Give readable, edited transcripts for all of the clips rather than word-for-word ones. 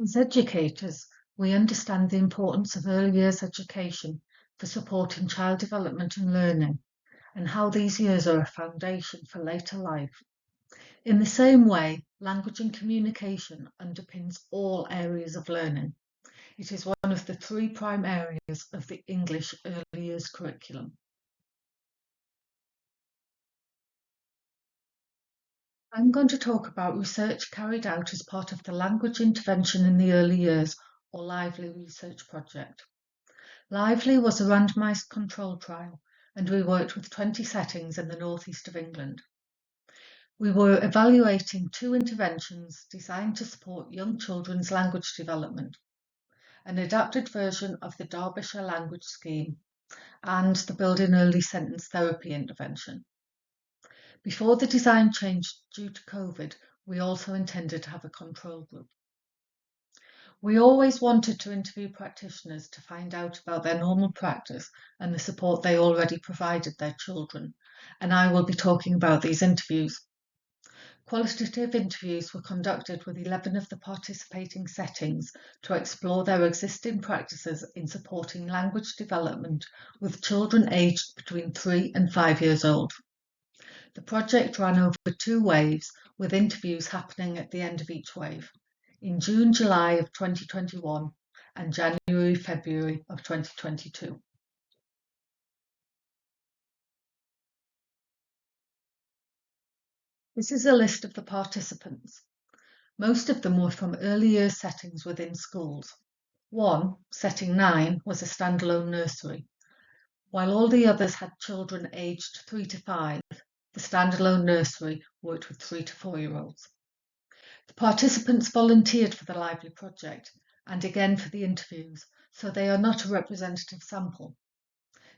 As educators, we understand the importance of early years education for supporting child development and learning, and how these years are a foundation for later life. In the same way, language and communication underpins all areas of learning. It is one of the three prime areas of the English early years curriculum. I'm going to talk about research carried out as part of the Language Intervention in the Early Years, or LIVELY research project. LIVELY was a randomised control trial, and we worked with 20 settings in the northeast of England. We were evaluating two interventions designed to support young children's language development: an adapted version of the Derbyshire Language Scheme and the Building Early Sentence Therapy intervention. Before the design changed due to COVID, we also intended to have a control group. We always wanted to interview practitioners to find out about their normal practice and the support they already provided their children, and I will be talking about these interviews. Qualitative interviews were conducted with 11 of the participating settings to explore their existing practices in supporting language development with children aged between 3 and 5 years old. The project ran over 2 waves, with interviews happening at the end of each wave, in June, July of 2021 and January, February of 2022. This is a list of the participants. Most of them were from early years settings within schools. One, setting 9, was a standalone nursery. While all the others had children aged 3 to 5, the standalone nursery worked with 3 to 4-year-olds. The participants volunteered for the LIVELY project and again for the interviews, so they are not a representative sample.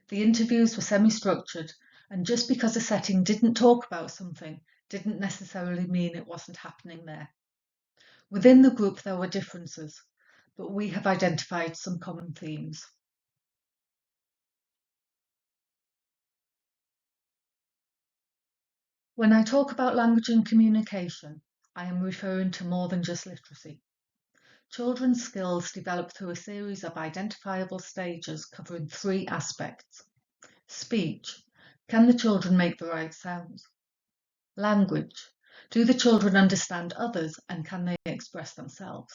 The interviews were semi-structured, and just because a setting didn't talk about something didn't necessarily mean it wasn't happening there. Within the group there were differences, but we have identified some common themes. When I talk about language and communication, I am referring to more than just literacy. Children's skills develop through a series of identifiable stages covering 3 aspects. Speech: can the children make the right sounds? Language: do the children understand others and can they express themselves?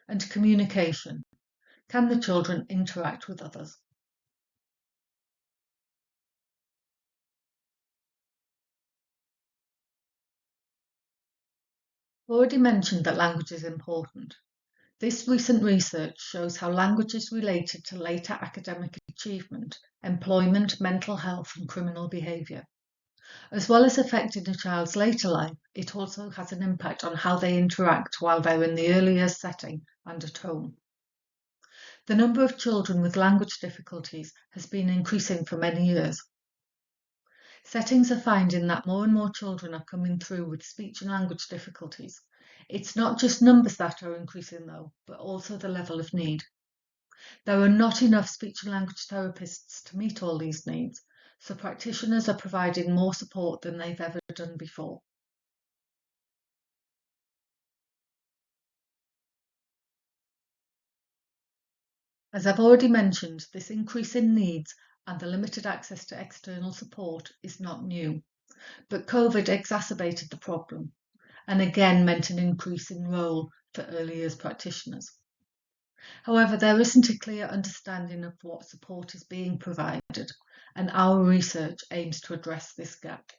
And communication: can the children interact with others? I've already mentioned that language is important. This recent research shows how language is related to later academic achievement, employment, mental health, and criminal behaviour. As well as affecting a child's later life, it also has an impact on how they interact while they're in the early years setting and at home. The number of children with language difficulties has been increasing for many years. Settings are finding that more and more children are coming through with speech and language difficulties. It's not just numbers that are increasing though, but also the level of need. There are not enough speech and language therapists to meet all these needs, so practitioners are providing more support than they've ever done before. As I've already mentioned, this increase in needs and the limited access to external support is not new, but COVID exacerbated the problem and again meant an increase in role for early years practitioners. However, there isn't a clear understanding of what support is being provided, and our research aims to address this gap.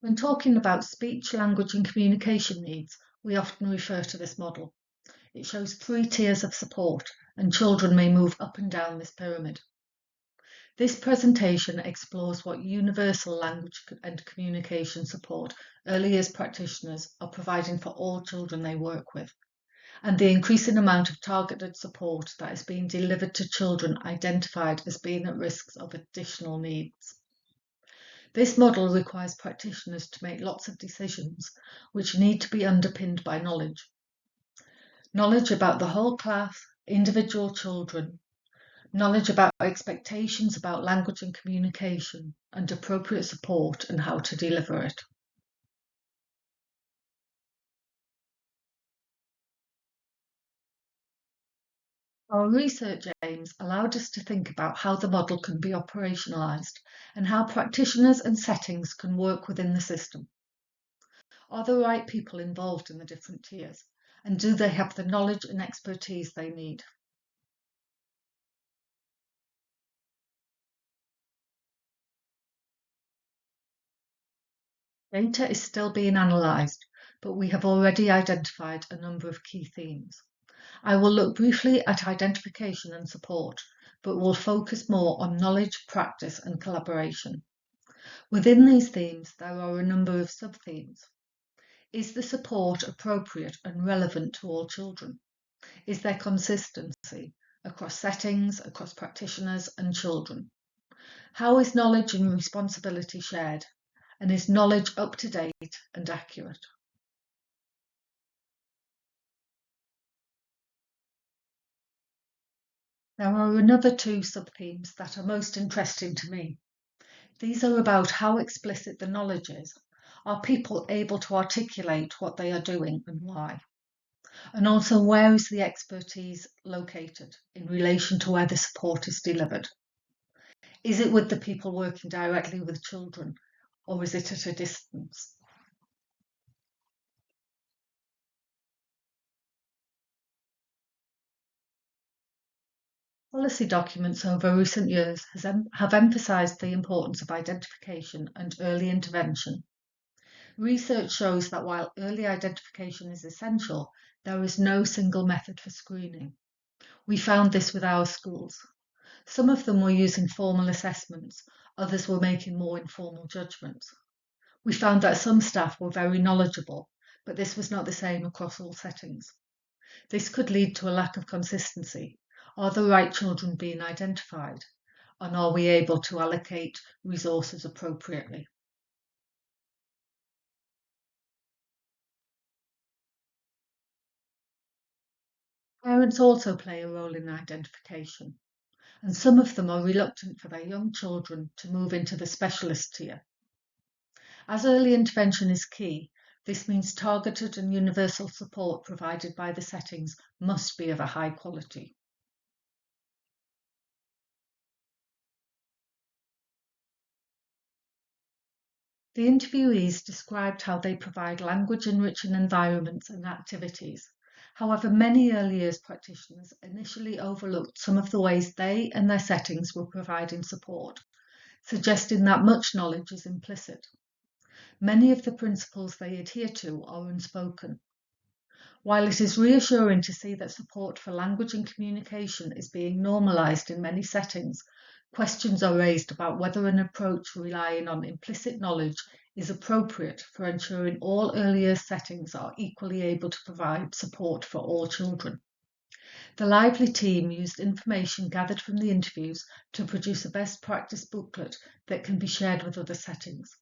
When talking about speech, language and communication needs, we often refer to this model. It shows 3 tiers of support, and children may move up and down this pyramid. This presentation explores what universal language and communication support early years practitioners are providing for all children they work with, and the increasing amount of targeted support that is being delivered to children identified as being at risk of additional needs. This model requires practitioners to make lots of decisions, which need to be underpinned by knowledge. Knowledge about the whole class, individual children, knowledge about expectations about language and communication, and appropriate support and how to deliver it. Our research aims allowed us to think about how the model can be operationalised and how practitioners and settings can work within the system. Are the right people involved in the different tiers? And do they have the knowledge and expertise they need? Data is still being analysed, but we have already identified a number of key themes. I will look briefly at identification and support, but will focus more on knowledge, practice, and collaboration. Within these themes, there are a number of sub-themes. Is the support appropriate and relevant to all children? Is there consistency across settings, across practitioners and children? How is knowledge and responsibility shared? And is knowledge up to date and accurate? There are another two sub-themes that are most interesting to me. These are about how explicit the knowledge is. Are people able to articulate what they are doing and why? And also, where is the expertise located in relation to where the support is delivered? Is it with the people working directly with children, or is it at a distance? Policy documents over recent years have emphasised the importance of identification and early intervention. Research shows that while early identification is essential, there is no single method for screening. We found this with our schools. Some of them were using formal assessments, others were making more informal judgments. We found that some staff were very knowledgeable, but this was not the same across all settings. This could lead to a lack of consistency. Are the right children being identified? And are we able to allocate resources appropriately? Parents also play a role in identification, and some of them are reluctant for their young children to move into the specialist tier. As early intervention is key, this means targeted and universal support provided by the settings must be of a high quality. The interviewees described how they provide language enriching environments and activities. However, many early years practitioners initially overlooked some of the ways they and their settings were providing support, suggesting that much knowledge is implicit. Many of the principles they adhere to are unspoken. While it is reassuring to see that support for language and communication is being normalised in many settings, questions are raised about whether an approach relying on implicit knowledge is appropriate for ensuring all earlier settings are equally able to provide support for all children. The Lively team used information gathered from the interviews to produce a best practice booklet that can be shared with other settings.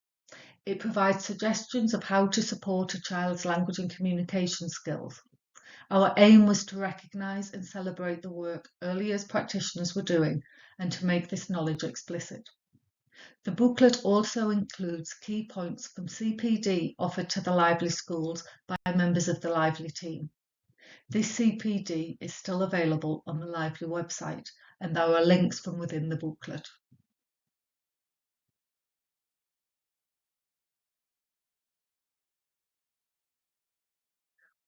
It provides suggestions of how to support a child's language and communication skills. Our aim was to recognise and celebrate the work early years practitioners were doing and to make this knowledge explicit. The booklet also includes key points from CPD offered to the Lively schools by members of the Lively team. This CPD is still available on the Lively website, and there are links from within the booklet.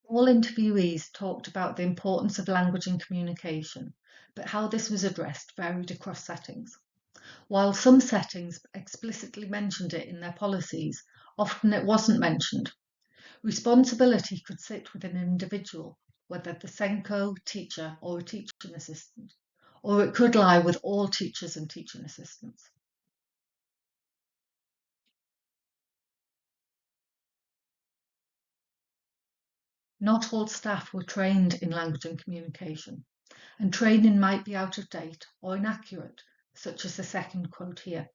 All interviewees talked about the importance of language and communication, but how this was addressed varied across settings. While some settings explicitly mentioned it in their policies, often it wasn't mentioned. Responsibility could sit with an individual, whether the SENCO, teacher, or a teaching assistant, or it could lie with all teachers and teaching assistants. Not all staff were trained in language and communication, and training might be out of date or inaccurate, such as the second quote here.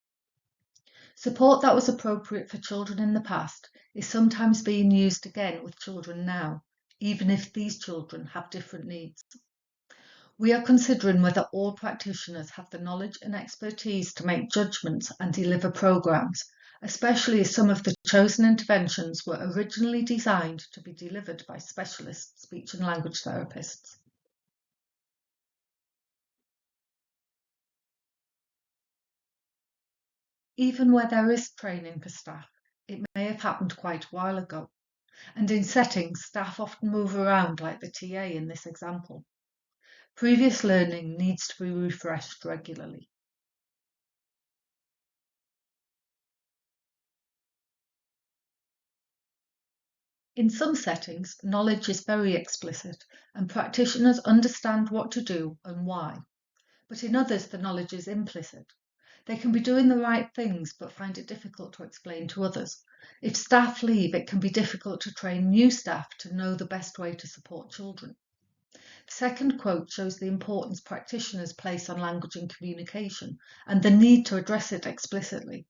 Support that was appropriate for children in the past is sometimes being used again with children now, even if these children have different needs. We are considering whether all practitioners have the knowledge and expertise to make judgments and deliver programs, especially as some of the chosen interventions were originally designed to be delivered by specialist speech and language therapists. Even where there is training for staff, it may have happened quite a while ago, and in settings, staff often move around like the TA in this example. Previous learning needs to be refreshed regularly. In some settings, knowledge is very explicit and practitioners understand what to do and why, but in others the knowledge is implicit. They can be doing the right things but find it difficult to explain to others. If staff leave, it can be difficult to train new staff to know the best way to support children. The second quote shows the importance practitioners place on language and communication and the need to address it explicitly,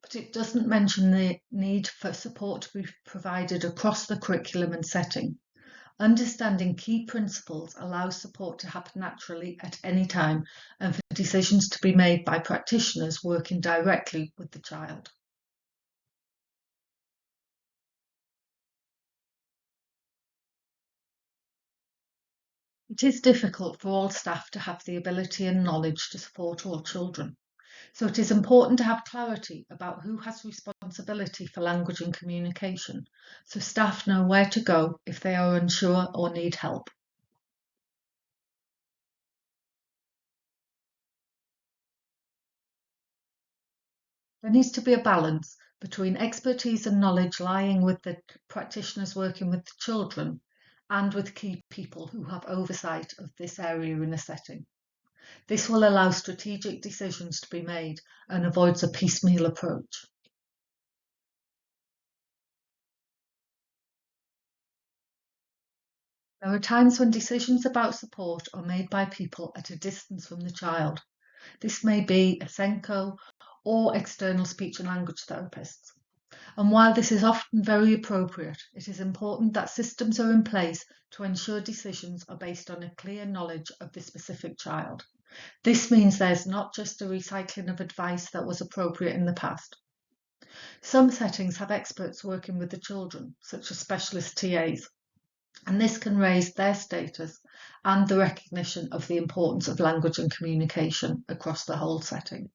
but it doesn't mention the need for support to be provided across the curriculum and setting. Understanding key principles allows support to happen naturally at any time and for decisions to be made by practitioners working directly with the child. It is difficult for all staff to have the ability and knowledge to support all children. So it is important to have clarity about who has responsibility for language and communication, so staff know where to go if they are unsure or need help. There needs to be a balance between expertise and knowledge lying with the practitioners working with the children and with key people who have oversight of this area in a setting. This will allow strategic decisions to be made and avoids a piecemeal approach. There are times when decisions about support are made by people at a distance from the child. This may be a SENCO or external speech and language therapists. And while this is often very appropriate, it is important that systems are in place to ensure decisions are based on a clear knowledge of the specific child. This means there's not just a recycling of advice that was appropriate in the past. Some settings have experts working with the children, such as specialist TAs, and this can raise their status and the recognition of the importance of language and communication across the whole setting.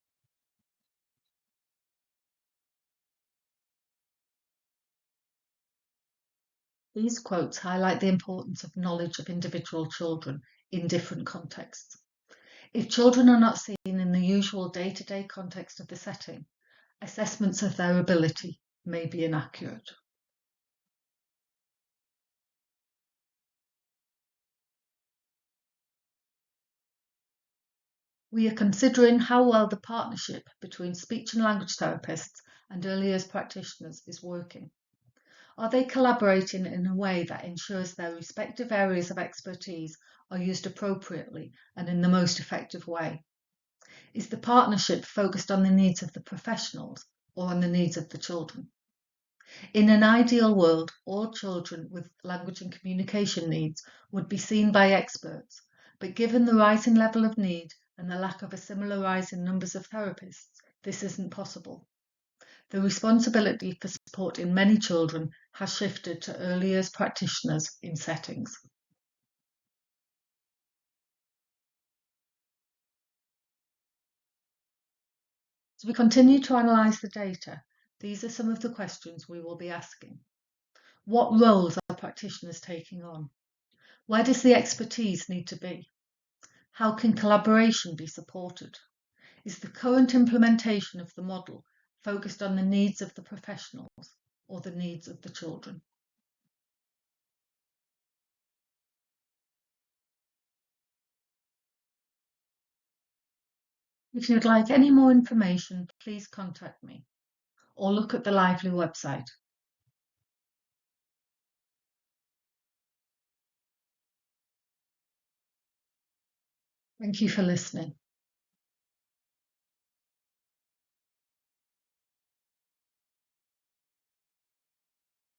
These quotes highlight the importance of knowledge of individual children in different contexts. If children are not seen in the usual day-to-day context of the setting, assessments of their ability may be inaccurate. We are considering how well the partnership between speech and language therapists and early years practitioners is working. Are they collaborating in a way that ensures their respective areas of expertise are used appropriately and in the most effective way? Is the partnership focused on the needs of the professionals or on the needs of the children? In an ideal world, all children with language and communication needs would be seen by experts, but given the rising level of need and the lack of a similar rise in numbers of therapists, this isn't possible. The responsibility for support in many children has shifted to early years practitioners in settings. As we continue to analyse the data, these are some of the questions we will be asking. What roles are practitioners taking on? Where does the expertise need to be? How can collaboration be supported? Is the current implementation of the model focused on the needs of the professionals or the needs of the children? If you'd like any more information, please contact me or look at the Lively website. Thank you for listening.